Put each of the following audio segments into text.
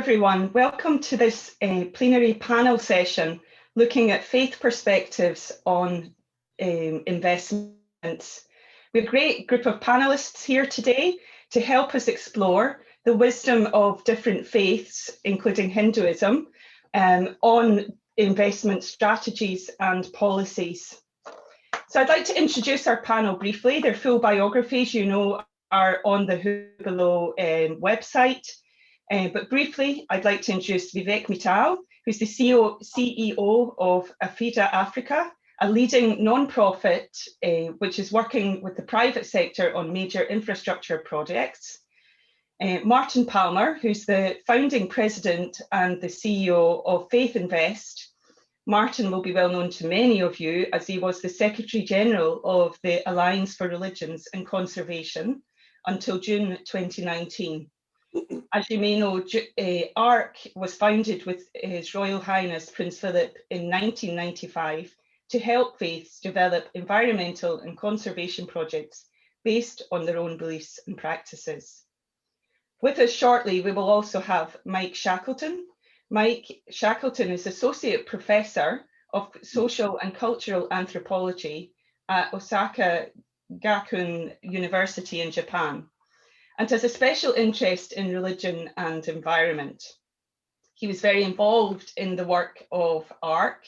everyone. Welcome to this plenary panel session looking at faith perspectives on investments. We have a great group of panelists here today to help us explore the wisdom of different faiths, including Hinduism, on investment strategies and policies. So I'd like to introduce our panel briefly. Their full biographies, you know, are on the Who Below website. But briefly, I'd like to introduce Vivek Mittal, who's the CEO of AFIDA Africa, a leading non-profit which is working with the private sector on major infrastructure projects. Martin Palmer, who's the founding president and the CEO of FaithInvest. Martin will be well known to many of you as he was the Secretary General of the Alliance for Religions and Conservation until June 2019. As you may know, ARC was founded with His Royal Highness Prince Philip in 1995 to help faiths develop environmental and conservation projects based on their own beliefs and practices. With us shortly, we will also have Mike Shackleton. Mike Shackleton is Associate Professor of Social and Cultural Anthropology at Osaka Gakuen University in Japan, and has a special interest in religion and environment. He was very involved in the work of ARC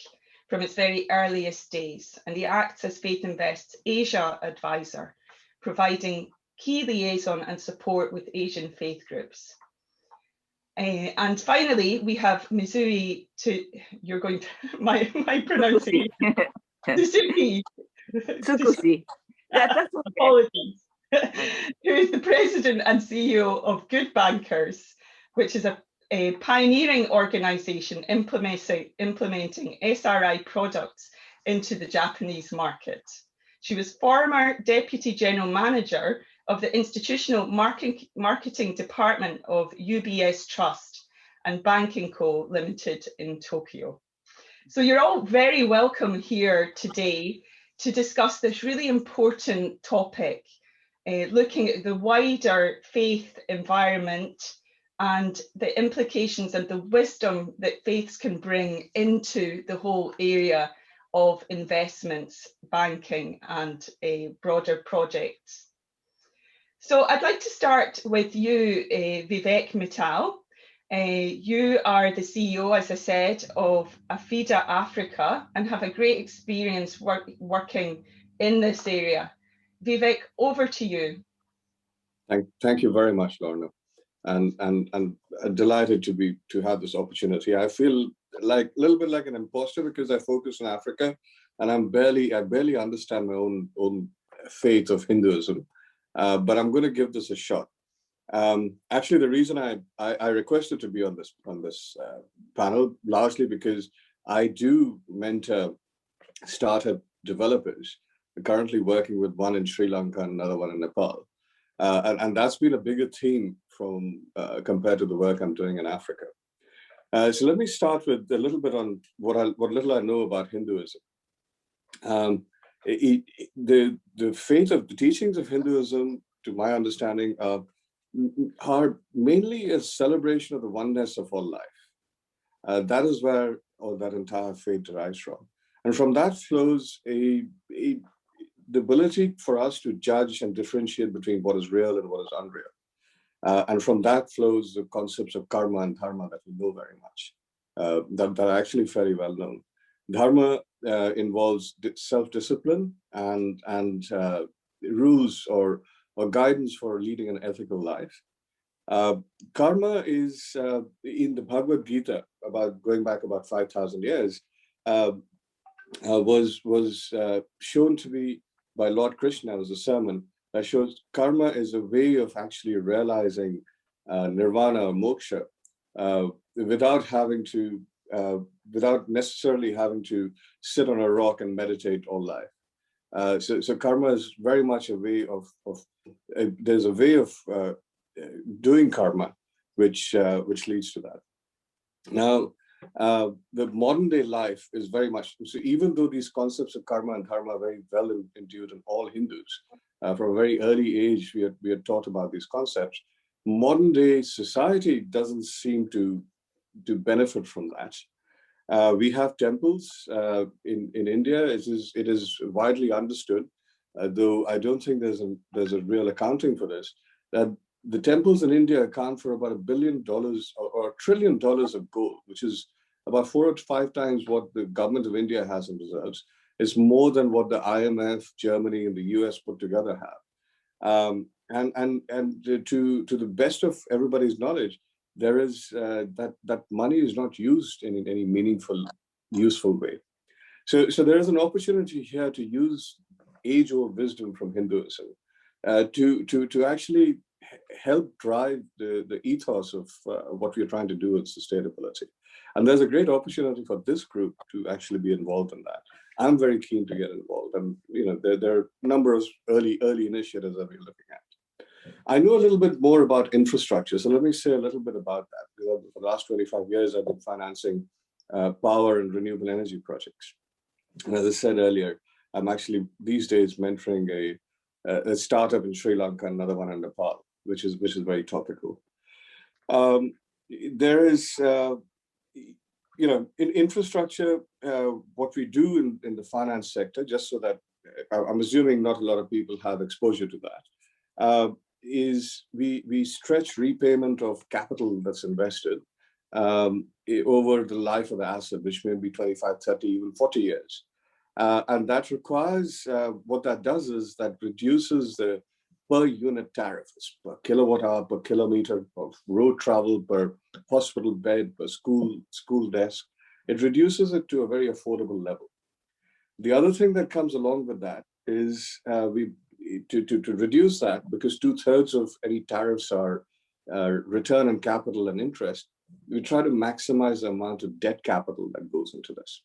from its very earliest days, and he acts as FaithInvest's Asia advisor, providing key liaison and support with Asian faith groups. And finally, we have Mizue you're going to, my pronunciation. Tsukushi. That's okay. Apologies. Who is the president and CEO of Good Bankers, which is a pioneering organization implementing SRI products into the Japanese market. She was former Deputy General Manager of the Institutional Marketing Department of UBS Trust and Banking Co. Limited in Tokyo. So you're all very welcome here today to discuss this really important topic, looking at the wider faith environment and the implications and the wisdom that faiths can bring into the whole area of investments, banking, and broader projects. So I'd like to start with you, Vivek Mittal. You are the CEO, as I said, of AFIDA Africa and have a great experience working in this area. Vivek, over to you. Thank you very much, Lorna, and I'm delighted to have this opportunity. I feel like a little bit like an imposter because I focus on Africa, and I barely understand my own faith of Hinduism. But I'm going to give this a shot. Actually, the reason I requested to be on this panel largely because I do mentor startup developers. I'm currently working with one in Sri Lanka and another one in Nepal, and that's been a bigger theme from compared to the work I'm doing in Africa. So let me start with a little bit on what little I know about Hinduism. The faith of the teachings of Hinduism, to my understanding, are mainly a celebration of the oneness of all life. That is where all that entire faith derives from. And from that flows the ability for us to judge and differentiate between what is real and what is unreal. And from that flows the concepts of karma and dharma that we know very much, that are actually fairly well known. Dharma involves self-discipline and rules or guidance for leading an ethical life. Karma is in the Bhagavad Gita, going back about 5,000 years, was shown to be by Lord Krishna as a sermon that shows karma is a way of actually realizing nirvana or moksha without necessarily having to sit on a rock and meditate all life. So karma is very much a way of there's a way of doing karma which leads to that. Now, the modern day life is very much, so even though these concepts of karma and dharma are very well imbued in all Hindus, from a very early age, we are taught about these concepts. modern day society doesn't seem to benefit from that. We have temples in India. It is widely understood, though I don't think there's a real accounting for this, that the temples in India account for about $1 billion or $1 trillion of gold, which is about 4 or 5 times what the government of India has in reserves. It's more than what the IMF, Germany, and the US put together have. And to the best of everybody's knowledge, there is that money is not used in any meaningful, useful way. So there is an opportunity here to use age-old wisdom from Hinduism to actually help drive the ethos of what we're trying to do with sustainability. And there's a great opportunity for this group to actually be involved in that. I'm very keen to get involved, and there are a number of early initiatives that we're looking at. I know a little bit more about infrastructure, so let me say a little bit about that. Because for the last 25 years, I've been financing power and renewable energy projects. And as I said earlier, I'm actually these days mentoring a startup in Sri Lanka, another one in Nepal, which is very topical. There is, in infrastructure, what we do in the finance sector, just so that I'm assuming not a lot of people have exposure to that, is we stretch repayment of capital that's invested over the life of the asset, which may be 25, 30, even 40 years. And that requires, what that does is that reduces the per unit tariff, per kilowatt hour, per kilometer of road travel, per hospital bed, per school desk. It reduces it to a very affordable level. The other thing that comes along with that is to reduce that, because 2/3 of any tariffs are return on capital and interest. We try to maximize the amount of debt capital that goes into this.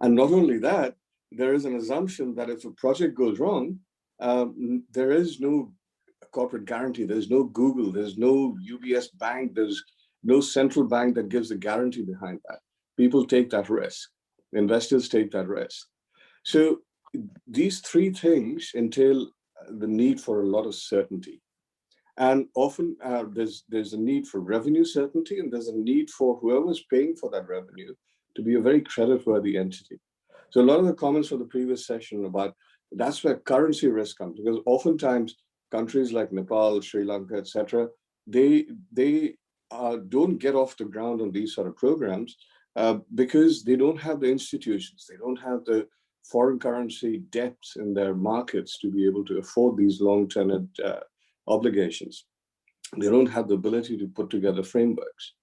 And not only that, there is an assumption that if a project goes wrong, there is no corporate guarantee, there's no Google, there's no UBS bank, there's no central bank that gives a guarantee behind that. People take that risk. Investors take that risk. So these 3 things entail the need for a lot of certainty. And often there's a need for revenue certainty, and there's a need for whoever's paying for that revenue to be a very creditworthy entity. So a lot of the comments from the previous session about that's where currency risk comes, because oftentimes countries like Nepal, Sri Lanka, etc., they don't get off the ground on these sort of programs because they don't have the institutions, they don't have the foreign currency depth in their markets to be able to afford these long-term obligations. They don't have the ability to put together frameworks.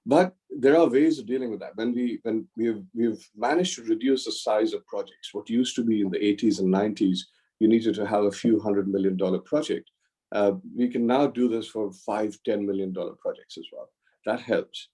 But there are ways of dealing with that. When we've managed to reduce the size of projects, what used to be in the 80s and 90s, you needed to have a few $100 million project. We can now do this for $5-10 million projects as well. That helps.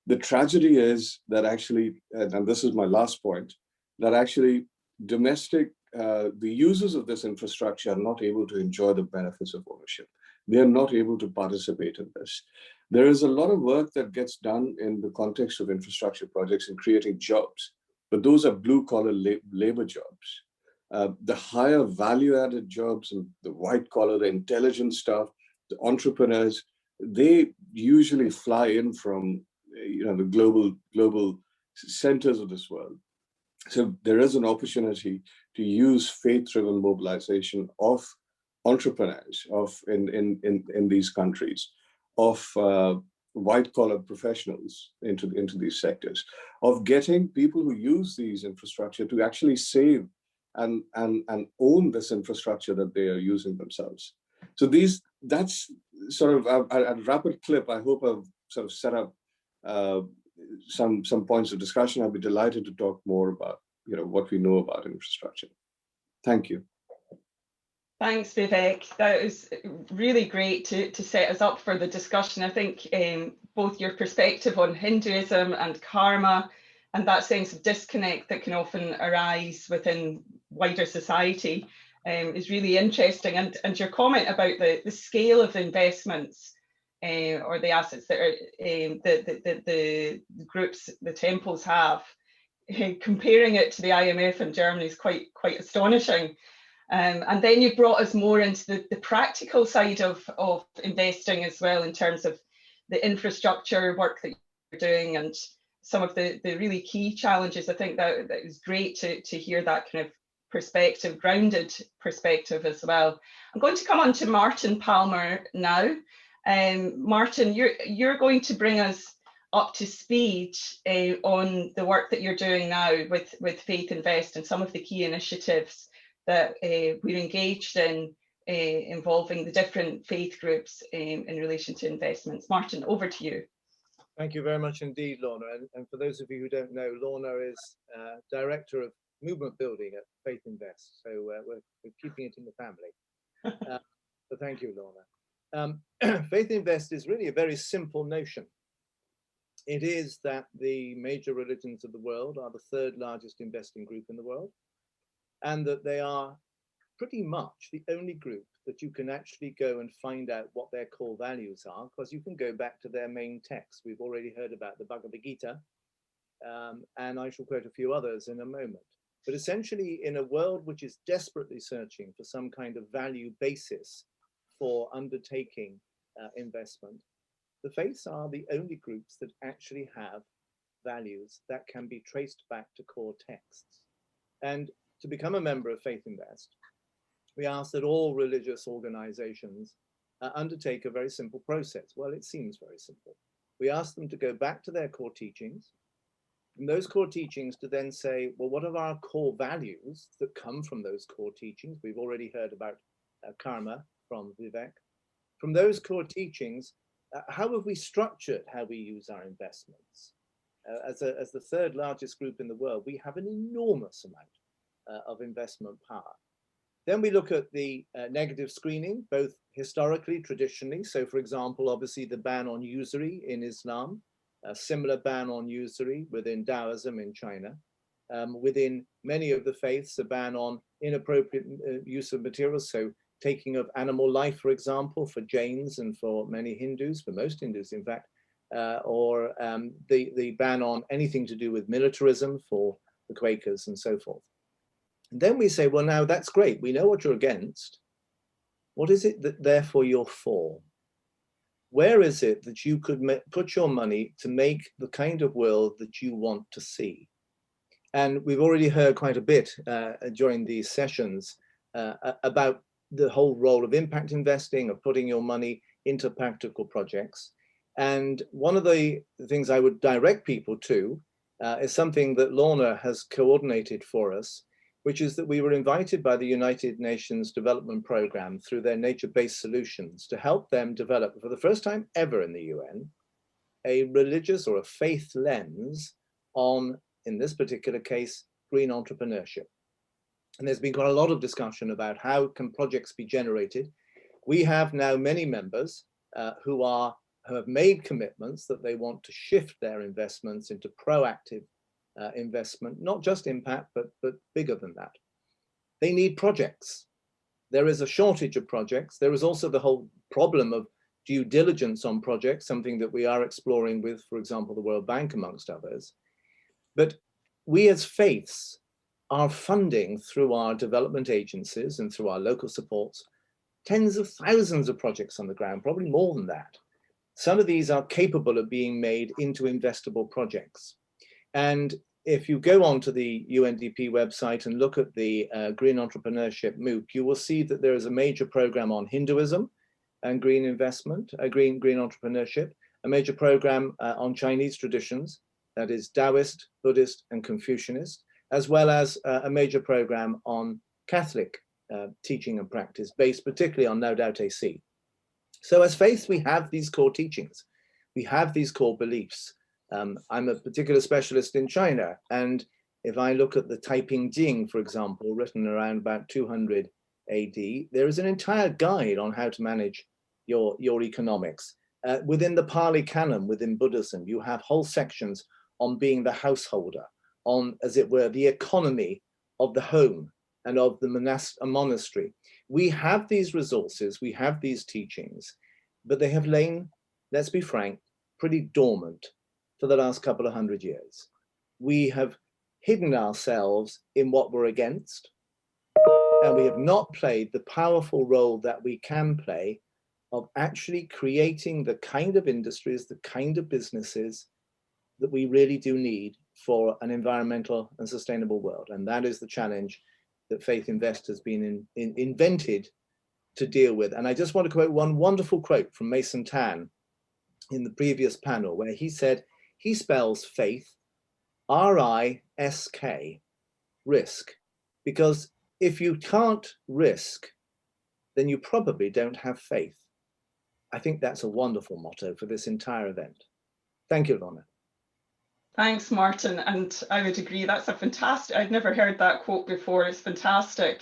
The tragedy is that actually, and this is my last point, that actually the users of this infrastructure are not able to enjoy the benefits of ownership. They are not able to participate in this. There is a lot of work that gets done in the context of infrastructure projects in creating jobs, but those are blue-collar labor jobs. The higher value-added jobs and the white-collar, the intelligent stuff, the entrepreneurs, they usually fly in from the global centers of this world. So there is an opportunity to use faith-driven mobilization of entrepreneurs in these countries, of white-collar professionals into these sectors, of getting people who use these infrastructure to actually save and own this infrastructure that they are using themselves. So that's sort of a rapid clip. I hope I've sort of set up some points of discussion. I'd be delighted to talk more about what we know about infrastructure. Thank you. Thanks, Vivek. That was really great to set us up for the discussion. I think both your perspective on Hinduism and karma and that sense of disconnect that can often arise within wider society is really interesting. And your comment about the scale of the investments or the assets that are the groups, the temples have, comparing it to the IMF in Germany is quite astonishing. And then you brought us more into the practical side of investing as well, in terms of the infrastructure work that you're doing and some of the really key challenges. I think that is great to hear that kind of perspective, grounded perspective as well. I'm going to come on to Martin Palmer now. Martin, you're going to bring us up to speed on the work that you're doing now with FaithInvest and some of the key initiatives that we're engaged in involving the different faith groups in relation to investments. Martin, over to you. Thank you very much indeed, Lorna. And for those of you who don't know, Lorna is Director of Movement Building at FaithInvest. So we're keeping it in the family. So thank you, Lorna. FaithInvest is really a very simple notion. It is that the major religions of the world are the third largest investing group in the world, and that they are pretty much the only group that you can actually go and find out what their core values are, because you can go back to their main text. We've already heard about the Bhagavad Gita, and I shall quote a few others in a moment. But essentially, in a world which is desperately searching for some kind of value basis for undertaking investment, the faiths are the only groups that actually have values that can be traced back to core texts. And to become a member of FaithInvest, we ask that all religious organizations undertake a very simple process. Well, it seems very simple. We ask them to go back to their core teachings, and those core teachings to then say, well, what are our core values that come from those core teachings? We've already heard about karma from Vivek. From those core teachings, how have we structured how we use our investments? As the third largest group in the world, we have an enormous amount of investment power. Then we look at the negative screening, both historically, traditionally. So for example, obviously the ban on usury in Islam, a similar ban on usury within Taoism in China. Within many of the faiths, a ban on inappropriate use of materials. So taking of animal life, for example, for Jains and for many Hindus, for most Hindus, in fact, or the ban on anything to do with militarism for the Quakers and so forth. And then we say, well, now that's great. We know what you're against. What is it that therefore you're for? Where is it that you could put your money to make the kind of world that you want to see? And we've already heard quite a bit during these sessions about the whole role of impact investing, of putting your money into practical projects. And one of the things I would direct people to is something that Lorna has coordinated for us, which is that we were invited by the United Nations Development Programme through their nature-based solutions to help them develop, for the first time ever in the UN, a religious or a faith lens on, in this particular case, green entrepreneurship. And there's been quite a lot of discussion about how can projects be generated. We have now many members who have made commitments that they want to shift their investments into proactive investment, not just impact, but bigger than that. They need projects. There is a shortage of projects. There is also the whole problem of due diligence on projects, something that we are exploring with, for example, the World Bank, amongst others. But we as faiths are funding through our development agencies and through our local supports, tens of thousands of projects on the ground, probably more than that. Some of these are capable of being made into investable projects. And if you go onto the UNDP website and look at the Green Entrepreneurship MOOC, you will see that there is a major program on Hinduism and green investment, green entrepreneurship, a major program on Chinese traditions, that is Taoist, Buddhist, and Confucianist, as well as a major program on Catholic teaching and practice, based particularly on Laudato Si. So as faiths, we have these core teachings. We have these core beliefs. I'm a particular specialist in China, and if I look at the Taiping Jing, for example, written around about 200 AD, there is an entire guide on how to manage your economics. Within the Pali Canon, within Buddhism, you have whole sections on being the householder, on, as it were, the economy of the home and of the monastery. We have these resources, we have these teachings, but they have lain, let's be frank, pretty dormant for the last couple of 100 years. We have hidden ourselves in what we're against, and we have not played the powerful role that we can play of actually creating the kind of industries, the kind of businesses that we really do need for an environmental and sustainable world. And that is the challenge that FaithInvest has been invented to deal with. And I just want to quote one wonderful quote from Mason Tan in the previous panel, where he said, he spells faith, R-I-S-K, risk, because if you can't risk, then you probably don't have faith. I think that's a wonderful motto for this entire event. Thank you, Lorna. Thanks, Martin. And I would agree, that's a fantastic, I'd never heard that quote before. It's fantastic.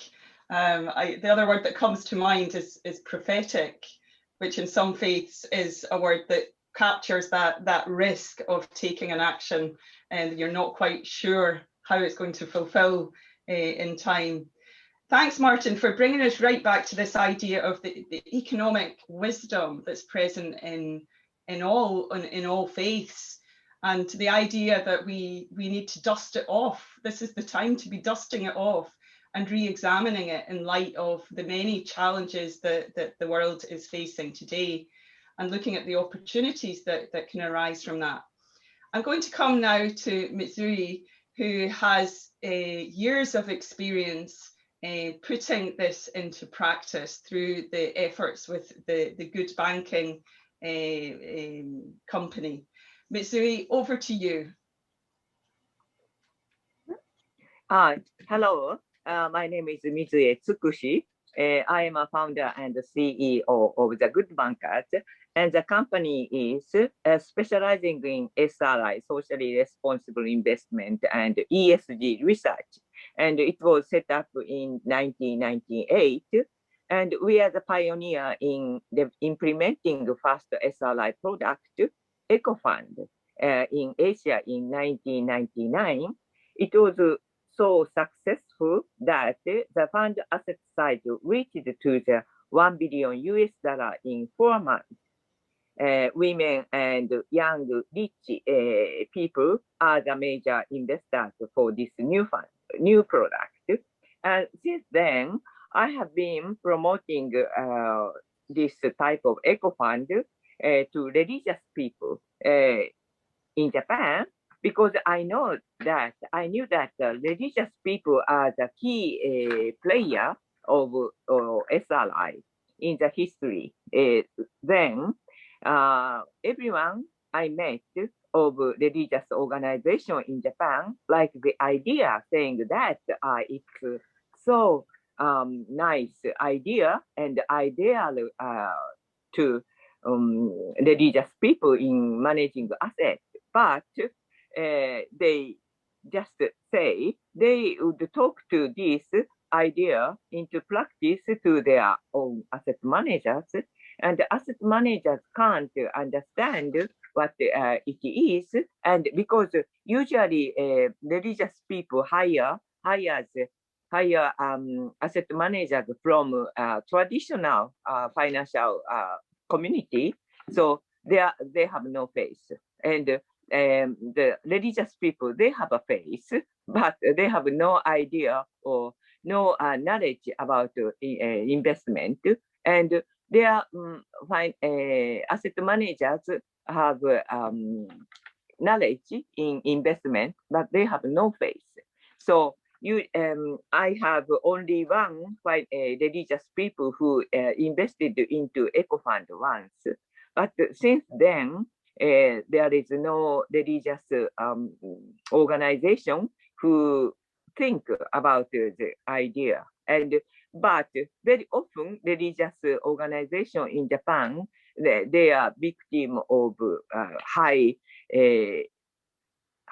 The other word that comes to mind is prophetic, which in some faiths is a word that captures that risk of taking an action and you're not quite sure how it's going to fulfill in time. Thanks, Martin, for bringing us right back to this idea of the economic wisdom that's present in all faiths, and the idea that we need to dust it off. This is the time to be dusting it off and re-examining it in light of the many challenges that the world is facing today, and looking at the opportunities that can arise from that. I'm going to come now to Mizue, who has years of experience putting this into practice through the efforts with the Good Banking company. Mizue, over to you. Hello, my name is Mizue Tsukushi. I am a founder and CEO of the Good Bankers, and the company is specializing in SRI, socially responsible investment, and ESG research. And it was set up in 1998. And we are the pioneer in implementing the first SRI product, EcoFund, in Asia in 1999. It was so successful that the fund asset size reached to the $1 billion in 4 months. Women and young rich people are the major investors for this new fund, new product. And since then, I have been promoting this type of eco fund to religious people in Japan, because I knew that religious people are the key player of SRI in the history. Then everyone I met of religious organization in Japan like the idea, saying that it's so nice idea and ideal to religious people in managing assets, but they just say they would talk to this idea into practice to their own asset managers, and the asset managers can't understand what it is, and because usually religious people hire asset managers from traditional financial community, so they have no faith, and the religious people, they have a faith, but they have no idea or no knowledge about investment, and their asset managers have knowledge in investment, but they have no faith. So I have only one religious people who invested into eco fund once, but since then there is no religious organization who think about the idea, but very often religious organization in Japan, they are victim of high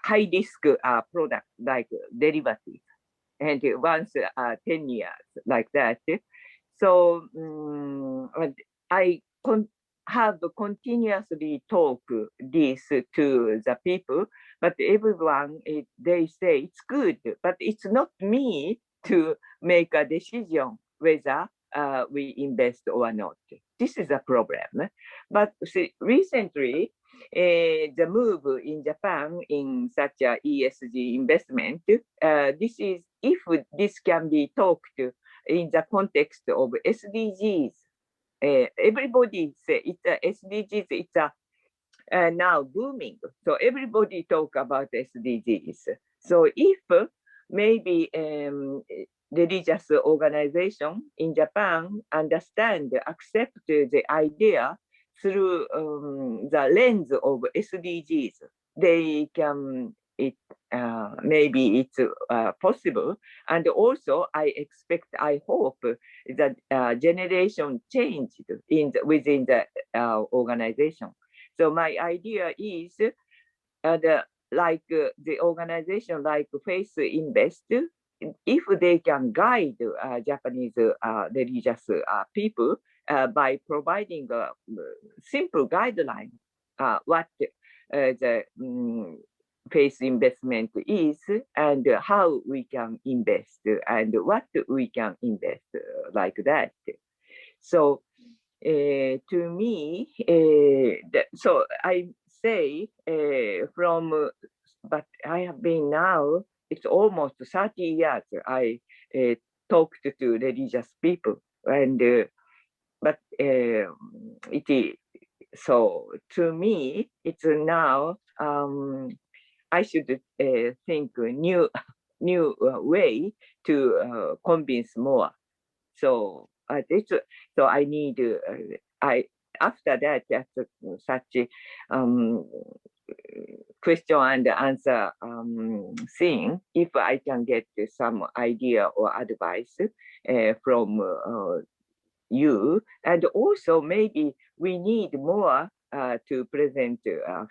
risk product like derivatives, and once 10 years like that. So I have continuously talk this to the people, but everyone, they say it's good, but it's not me to make a decision whether we invest or not. This is a problem. But see, recently, the move in Japan in such a ESG investment, this is, if this can be talked in the context of SDGs. Everybody say it's SDGs. It's now booming. So everybody talk about SDGs. So if maybe religious organization in Japan understand, accept the idea through the lens of SDGs, they can, maybe it's possible. And also I expect, I hope that generation changed within the organization. So my idea is like the organization like FaithInvest, if they can guide Japanese religious people by providing a simple guideline, what the faith investment is and how we can invest and what we can invest, like that. So to me, so I say but I have been now, it's almost 30 years I talked to religious people, and but it is, so to me, it's now I should think new way to convince more. So so I need after that, after such question and answer thing, if I can get some idea or advice from you, and also maybe we need more to present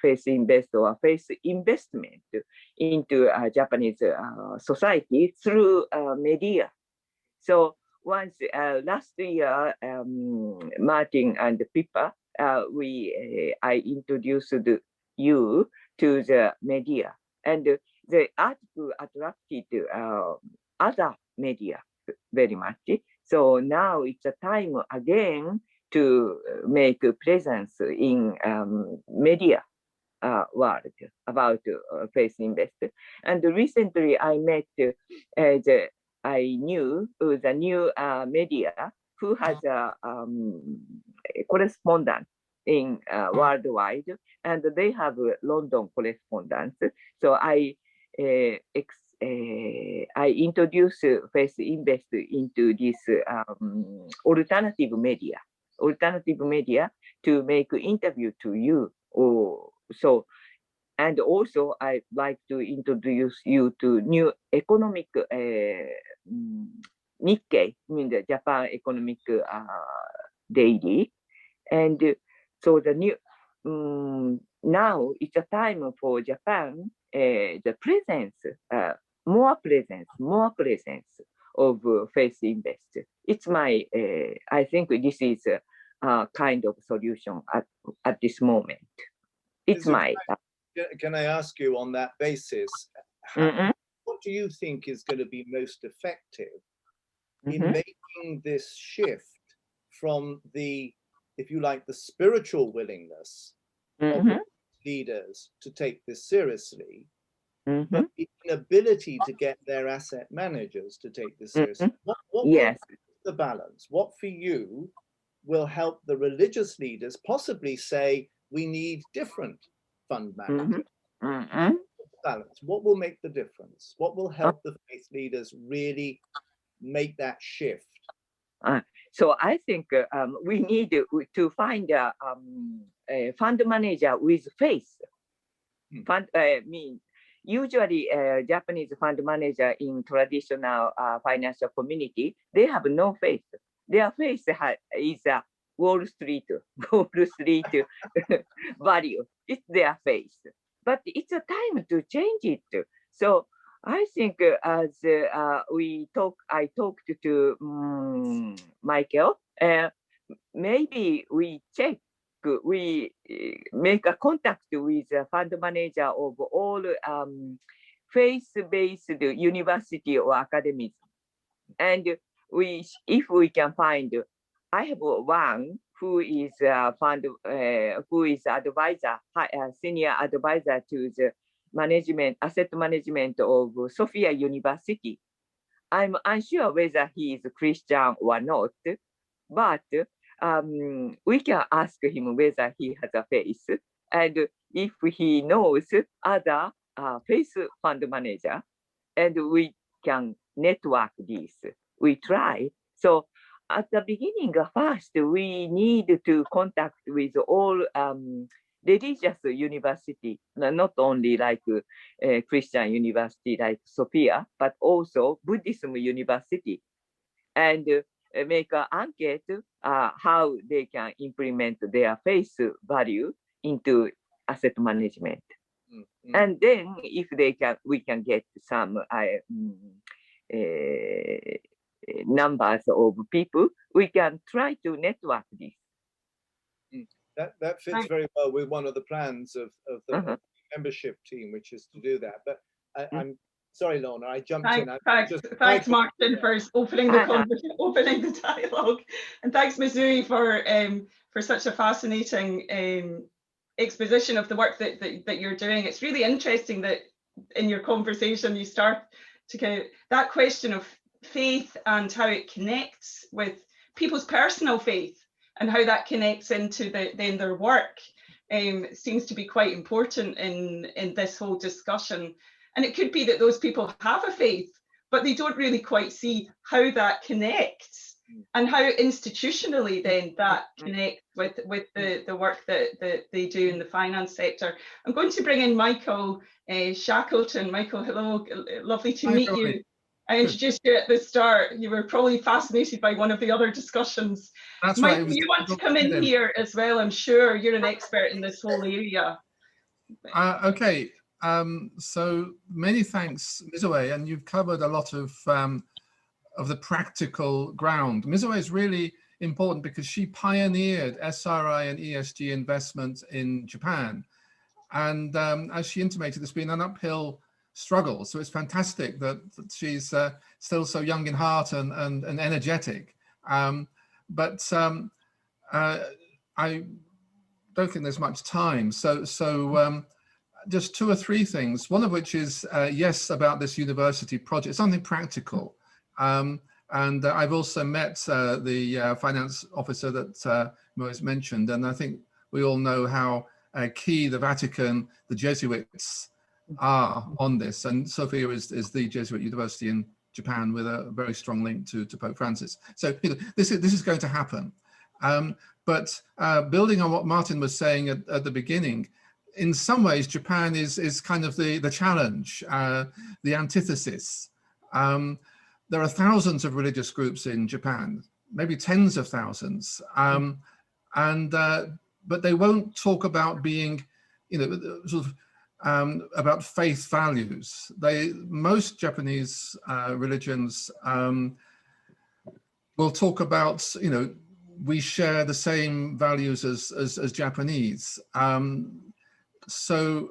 FaithInvest or faith investment into Japanese society through media. So once last year, Martin and Pippa, I introduced you to the media, and the article attracted other media very much. So now it's a time again to make a presence in media world about FaithInvest. And recently I met I knew the new media who has a correspondent in worldwide, and they have London correspondents. So I introduced FaithInvest into this alternative media to make interview to you. So, and also I'd like to introduce you to new economic Nikkei, I mean the Japan Economic Daily. And so the new, now it's a time for Japan, the presence, more presence of FaithInvest. It's my, I think this is a kind of solution at this moment. It's my. Can I ask you on that basis, what do you think is going to be most effective in making this shift from the, if you like, the spiritual willingness of leaders to take this seriously, but the inability to get their asset managers to take this seriously? What yes. The balance? What for you will help the religious leaders possibly say, we need different fund managers? Balance. What will make the difference? What will help the faith leaders really make that shift? So I think we need to find a fund manager with faith. Usually Japanese fund manager in traditional financial community, they have no faith. Their faith is a Wall Street value. It's their faith. But it's a time to change it. So I think as I talked to Michael, maybe we make a contact with a fund manager of all faith-based university or academies. And if we can find, I have one who is who is advisor, senior advisor to the asset management of Sophia University. I'm unsure whether he is a Christian or not, but we can ask him whether he has a faith, and if he knows other faith fund manager, and we can network this. We try. So at the beginning, first, we need to contact with all religious university, not only like Christian university like Sophia, but also Buddhism university, and make an enquete how they can implement their faith value into asset management. Mm-hmm. And then if they can, we can get some numbers of people, we can try to network this. That fits very well with one of the plans of the membership team, which is to do that. But I'm sorry, Lorna, I jumped in. Thanks, Martin, for opening the conversation, opening the dialogue, and thanks, Mizue, for such a fascinating exposition of the work that you're doing. It's really interesting that in your conversation you start to kind of that question of faith and how it connects with people's personal faith and how that connects into then their work seems to be quite important in this whole discussion. And it could be that those people have a faith, but they don't really quite see how that connects and how institutionally then that connects with the work that they do in the finance sector. I'm going to bring in Michael Shackleton. Michael, hello, lovely to meet you. I introduced you at the start. You were probably fascinated by one of the other discussions. That's Michael, right. you want to come in here as well, I'm sure. You're an expert in this whole area. Okay. So many thanks, Mizue, and you've covered a lot of the practical ground. Mizue is really important because she pioneered SRI and ESG investment in Japan. And as she intimated, it's been an uphill struggle. So it's fantastic that she's still so young in heart and energetic. But I don't think there's much time. So just two or three things, one of which is, yes, about this university project, something practical. And I've also met the finance officer that Mo's mentioned, and I think we all know how key the Vatican, the Jesuits are on this. And Sophia is the Jesuit university in Japan with a very strong link to Pope Francis. So this is going to happen. But building on what Martin was saying at the beginning, in some ways, Japan is kind of the challenge, the antithesis. There are thousands of religious groups in Japan, maybe tens of thousands, but they won't talk about being, sort of about faith values. Most Japanese religions will talk about, we share the same values as Japanese. So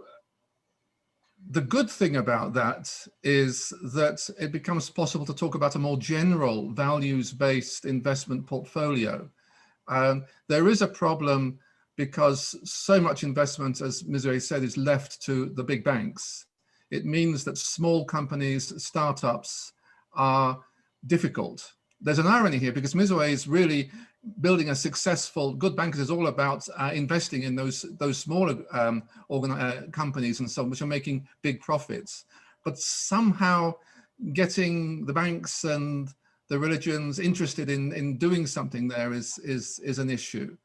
the good thing about that is that it becomes possible to talk about a more general values-based investment portfolio. There is a problem because so much investment, as Mizue said, is left to the big banks. It means that small companies, startups are difficult. There's an irony here because Mizue is really building a successful, good bankers is all about investing in those smaller companies and so on, which are making big profits. But somehow getting the banks and the religions interested in doing something there is an issue.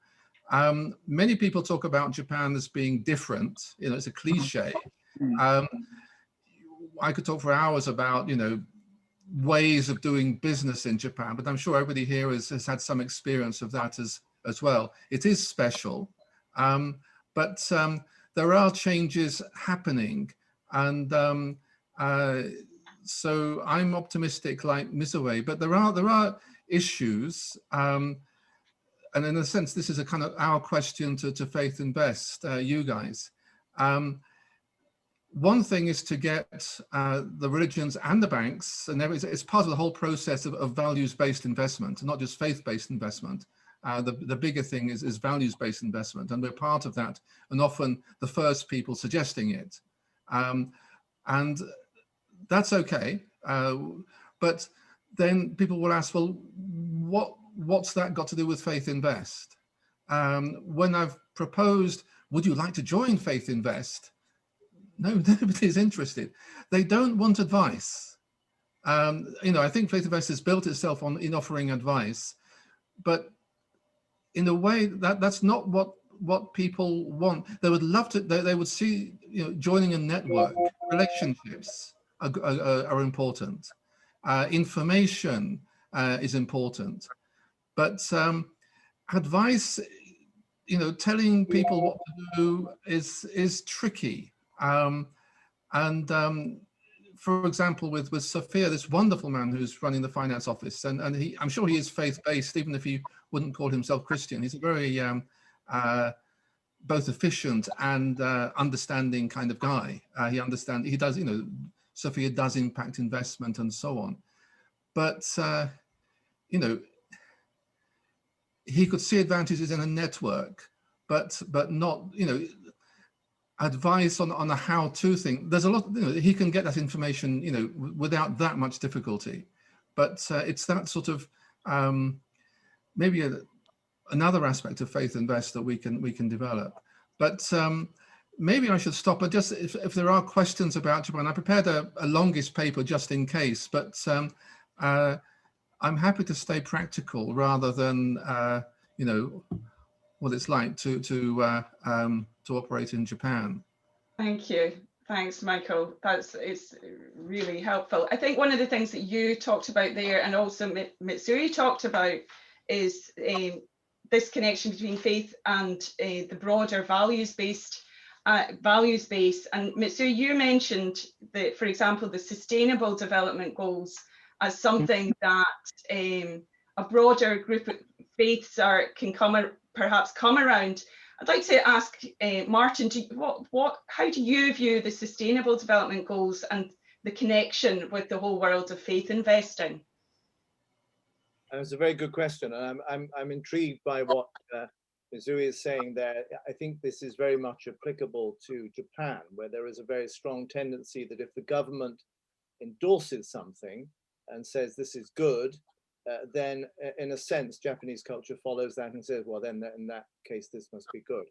Many people talk about Japan as being different. It's a cliche. I could talk for hours about, ways of doing business in Japan, but I'm sure everybody here has had some experience of that as well. It is special, but there are changes happening, and so I'm optimistic like Mizue, but there are issues, and in a sense, this is a kind of our question to FaithInvest, you guys. One thing is to get the religions and the banks, and it's part of the whole process of values-based investment, not just faith-based investment. The bigger thing is values-based investment, and we're part of that, and often the first people suggesting it. And that's okay, but then people will ask, well, what's that got to do with FaithInvest? When I've proposed, would you like to join FaithInvest? No, nobody's interested. They don't want advice. You know, I think FaithInvest has built itself in offering advice, but in a way that's not what people want. They would love to. They would see, you know, joining a network. Relationships are important. Information is important, but advice, you know, telling people what to do is tricky. For example, with Sophia, this wonderful man who's running the finance office, and I'm sure he is faith-based, even if he wouldn't call himself Christian. He's a very both efficient and understanding kind of guy. He does, you know, Sophia does impact investment and so on. But, you know, he could see advantages in a network, but not, you know, advice on a how-to thing. There's a lot, you know, he can get that information, you know, without that much difficulty. But it's that sort of maybe another aspect of FaithInvest that we can develop. But maybe I should stop. But just if there are questions about Japan, I prepared a longest paper just in case. But I'm happy to stay practical rather than you know, what it's like to operate in Japan. Thank you. Thanks, Michael. It's really helpful. I think one of the things that you talked about there, and also Mizue talked about, is this connection between faith and the broader values base. And Mizue, you mentioned that, for example, the Sustainable Development Goals as something that a broader group of faiths can perhaps come around. I'd like to ask Martin, how do you view the Sustainable Development Goals and the connection with the whole world of faith investing? It's a very good question, and I'm intrigued by what Mizue is saying there. I think this is very much applicable to Japan, where there is a very strong tendency that if the government endorses something and says this is good, then in a sense Japanese culture follows that and says, well, then in that case this must be good.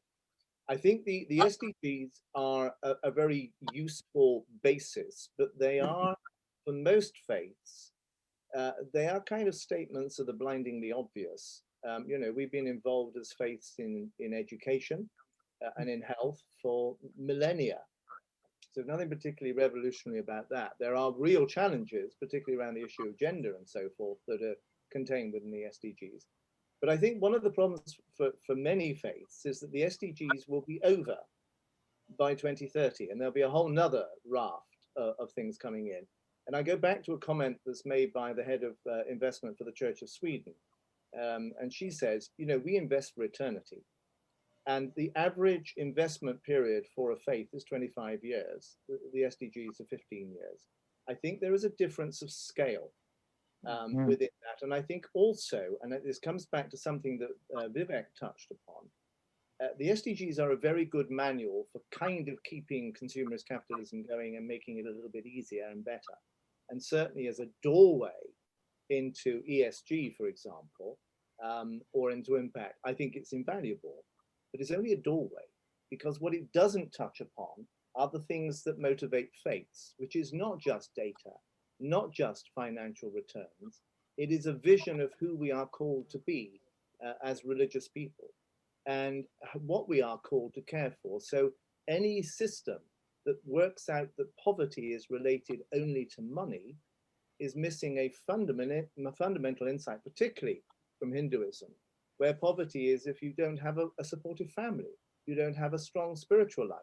I think the SDGs are a very useful basis, but they are, for most faiths, they are kind of statements of the blindingly obvious. You know, we've been involved as faiths in education and in health for millennia. So nothing particularly revolutionary about that. There are real challenges, particularly around the issue of gender and so forth, that are contained within the SDGs. But I think one of the problems for many faiths is that the SDGs will be over by 2030, and there'll be a whole nother raft of things coming in. And I go back to a comment that's made by the head of investment for the Church of Sweden. And she says, you know, we invest for eternity. And the average investment period for a faith is 25 years. The SDGs are 15 years. I think there is a difference of scale within that. And I think also, and this comes back to something that Vivek touched upon, the SDGs are a very good manual for kind of keeping consumerist capitalism going and making it a little bit easier and better. And certainly as a doorway into ESG, for example, or into impact, I think it's invaluable. But it's only a doorway, because what it doesn't touch upon are the things that motivate faiths, which is not just data, not just financial returns. It is a vision of who we are called to be as religious people and what we are called to care for. So any system that works out that poverty is related only to money is missing a fundamental insight, particularly from Hinduism, where poverty is if you don't have a supportive family, you don't have a strong spiritual life,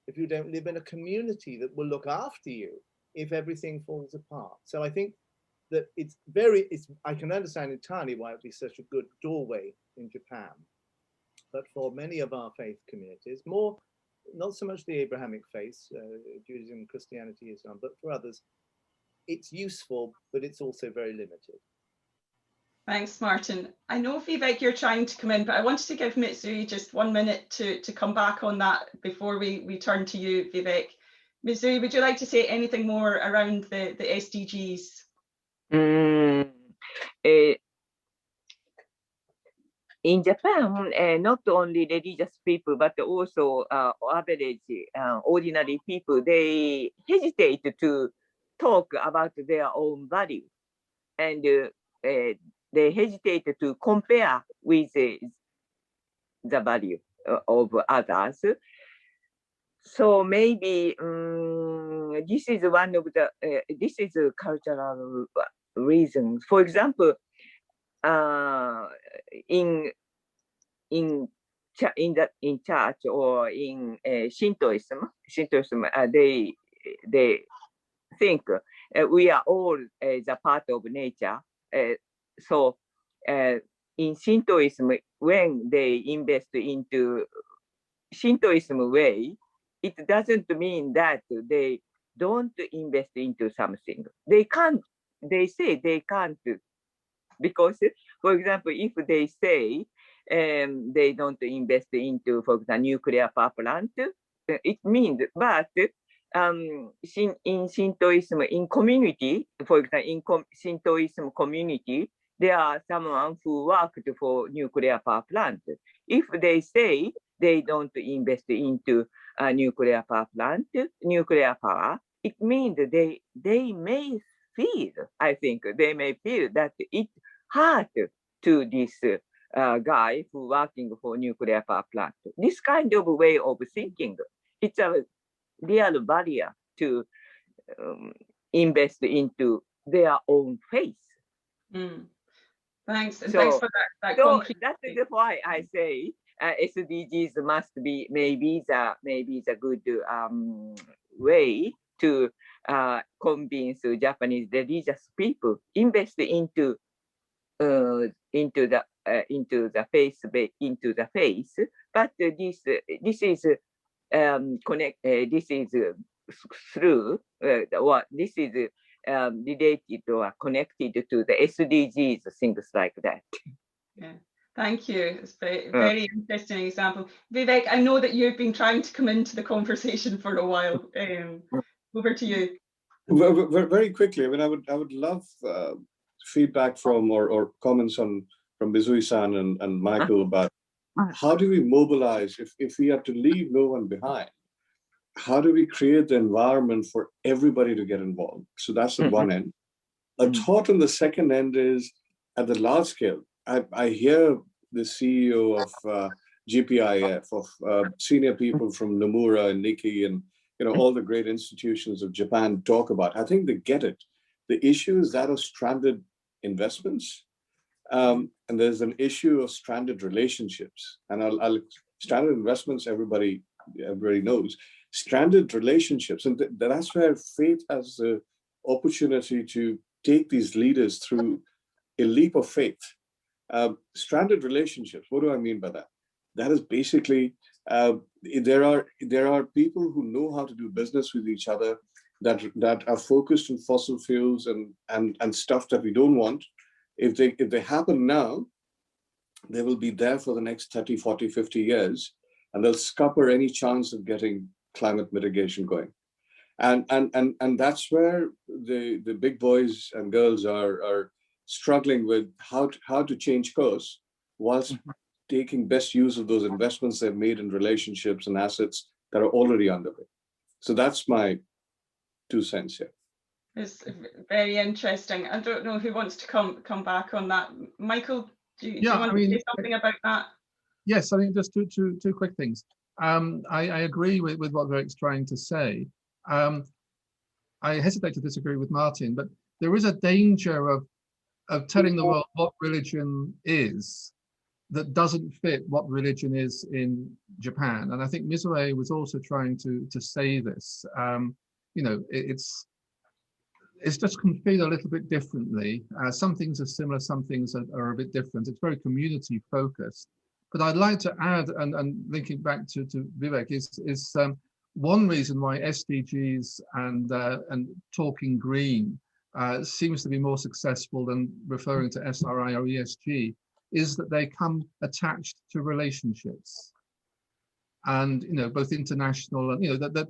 if you don't live in a community that will look after you if everything falls apart. So I think that I can understand entirely why it would be such a good doorway in Japan. But for many of our faith communities, not so much the Abrahamic faiths, Judaism, Christianity, Islam, but for others, it's useful, but it's also very limited. Thanks, Martin. I know, Vivek, you're trying to come in, but I wanted to give Mizue just 1 minute to come back on that before we turn to you, Vivek. Mizue, would you like to say anything more around the SDGs? In Japan, not only religious people, but also average, ordinary people, they hesitate to talk about their own value. And they hesitate to compare with the value of others. So maybe this is one of the, this is a cultural reason. For example, in church or in Shintoism, they think we are all the part of nature. So in Shintoism, when they invest into Shintoism way, it doesn't mean that they don't invest into something. They can't. They say they can't, because, for example, if they say they don't invest into, for example, nuclear power plant, it means, but in Shintoism, in community, for example, in Shintoism community, there are someone who worked for nuclear power plant. If they say they don't invest into a nuclear power plant, nuclear power, it means they may feel, I think, they may feel that it hurt to this guy who working for nuclear power plant. This kind of way of thinking, it's a real barrier to invest into their own faith. Thanks. So, thanks for that so that is why I say SDGs must be maybe the good way to convince Japanese religious people invest into the faith. But this is this is through what this is related or connected to the SDGs, things like that. Yeah, thank you. It's a very interesting example. Vivek, I know that you've been trying to come into the conversation for a while. Over to you. Very quickly, I mean, I would love feedback from or comments from Mizue-san and Michael about how do we mobilize if we have to leave no one behind? How do we create the environment for everybody to get involved? So that's the one end. A thought on the second end is at the large scale. I hear the CEO of GPIF, of senior people from Nomura and Nikkei and all the great institutions of Japan talk about. I think they get it. The issue is that of stranded investments. And there's an issue of stranded relationships. And I'll stranded investments, everybody knows. Stranded relationships, and that's where faith has the opportunity to take these leaders through a leap of faith. Stranded relationships, what do I mean by that? That is basically, there are people who know how to do business with each other that are focused on fossil fuels and stuff that we don't want. If they happen now, they will be there for the next 30, 40, 50 years, and they'll scupper any chance of getting climate mitigation going. And that's where the big boys and girls are struggling with how to change course whilst taking best use of those investments they've made in relationships and assets that are already underway. So that's my 2 cents here. It's very interesting. I don't know who wants to come back on that. Michael, do you want to say something about that? Yes, I think just two quick things. I agree with what Vivek's trying to say. I hesitate to disagree with Martin, but there is a danger of telling the world what religion is that doesn't fit what religion is in Japan. And I think Mizue was also trying to say this. It's just can feel a little bit differently. Some things are similar, some things are a bit different. It's very community focused. But I'd like to add, and linking back to Vivek, is one reason why SDGs and talking green seems to be more successful than referring to SRI or ESG is that they come attached to relationships, and both international and that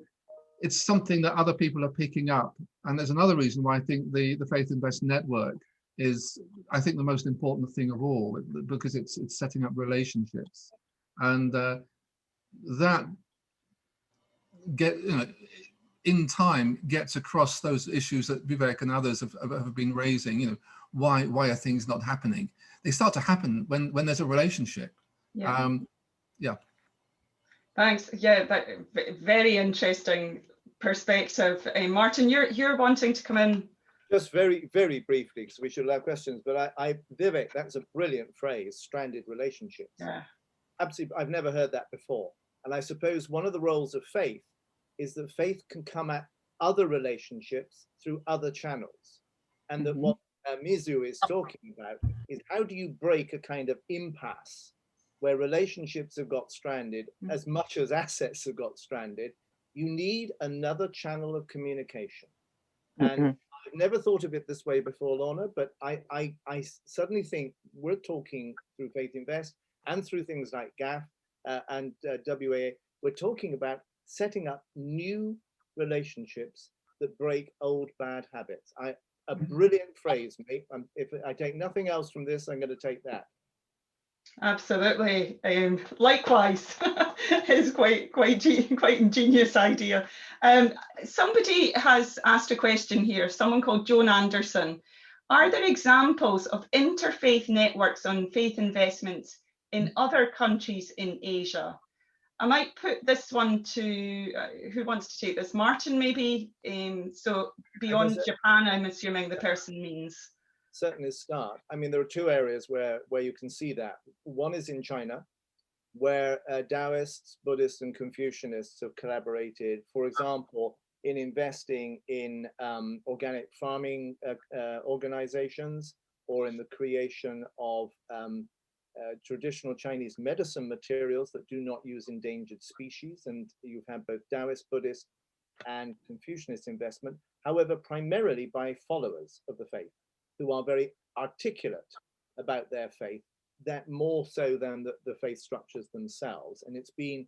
it's something that other people are picking up. And there's another reason why I think the FaithInvest network is, I think, the most important thing of all, because it's setting up relationships. And that in time gets across those issues that Vivek and others have been raising. Why are things not happening? They start to happen when there's a relationship. Yeah. Yeah. Thanks. Yeah, that very interesting perspective. Martin, you're wanting to come in. Just very, very briefly, because we should have questions, but Vivek, that's a brilliant phrase, stranded relationships. Yeah. Absolutely, I've never heard that before. And I suppose one of the roles of faith is that faith can come at other relationships through other channels. And that what Mizue is talking about is, how do you break a kind of impasse where relationships have got stranded as much as assets have got stranded? You need another channel of communication. And I've never thought of it this way before, Lorna, but I suddenly think we're talking through FaithInvest and through things like GAF and WAA, we're talking about setting up new relationships that break old bad habits. A brilliant phrase, mate. If I take nothing else from this, I'm going to take that. Absolutely. Likewise, it's quite ingenious idea. Somebody has asked a question here, someone called Joan Anderson. Are there examples of interfaith networks on faith investments in other countries in Asia? I might put this one to, who wants to take this? Martin, maybe? So beyond Japan, I'm assuming the person means. Certainly start. I mean, there are two areas where you can see that. One is in China, where Taoists, Buddhists, and Confucianists have collaborated, for example, in investing in organic farming organizations, or in the creation of traditional Chinese medicine materials that do not use endangered species. And you've had both Taoist, Buddhist, and Confucianist investment, however, primarily by followers of the faith, who are very articulate about their faith, that more so than the faith structures themselves. And it's been,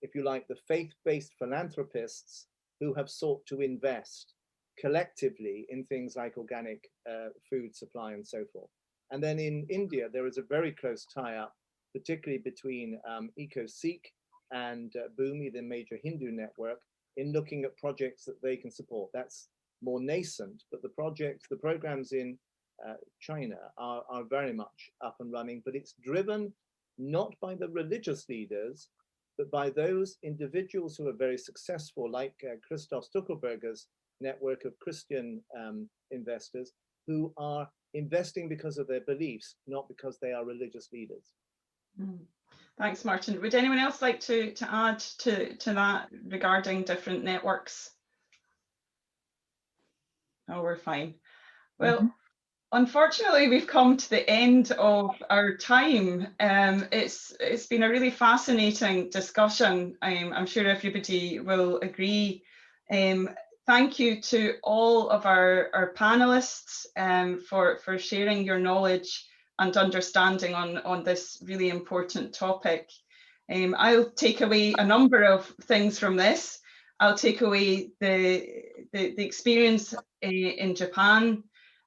if you like, the faith-based philanthropists who have sought to invest collectively in things like organic food supply and so forth. And then in India, there is a very close tie-up, particularly between EcoSeek and Bhumi, the major Hindu network, in looking at projects that they can support. That's more nascent, but the programs in China are very much up and running, but it's driven not by the religious leaders, but by those individuals who are very successful, like Christoph Stuckelberger's network of Christian investors, who are investing because of their beliefs, not because they are religious leaders. Thanks, Martin. Would anyone else like to add to that regarding different networks? Oh, we're fine. Well, unfortunately, we've come to the end of our time. It's been a really fascinating discussion. I'm sure everybody will agree. Thank you to all of our panelists for sharing your knowledge and understanding on this really important topic. I'll take away a number of things from this. I'll take away the experience in Japan,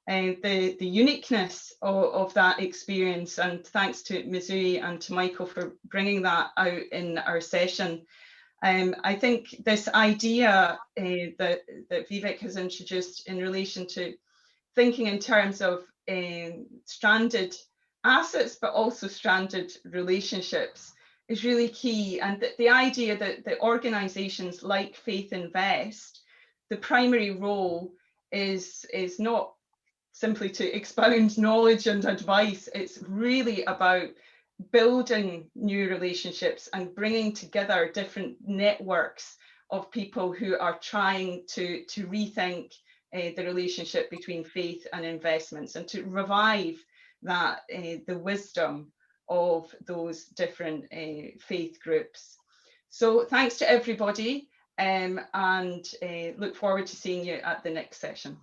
the uniqueness of that experience, and thanks to Mizue and to Michael for bringing that out in our session. I think this idea that Vivek has introduced in relation to thinking in terms of stranded assets, but also stranded relationships is really key. And the idea that the organizations like FaithInvest, the primary role is not simply to expound knowledge and advice. It's really about building new relationships and bringing together different networks of people who are trying to rethink the relationship between faith and investments, and to revive that the wisdom of those different faith groups. So thanks to everybody, and look forward to seeing you at the next session.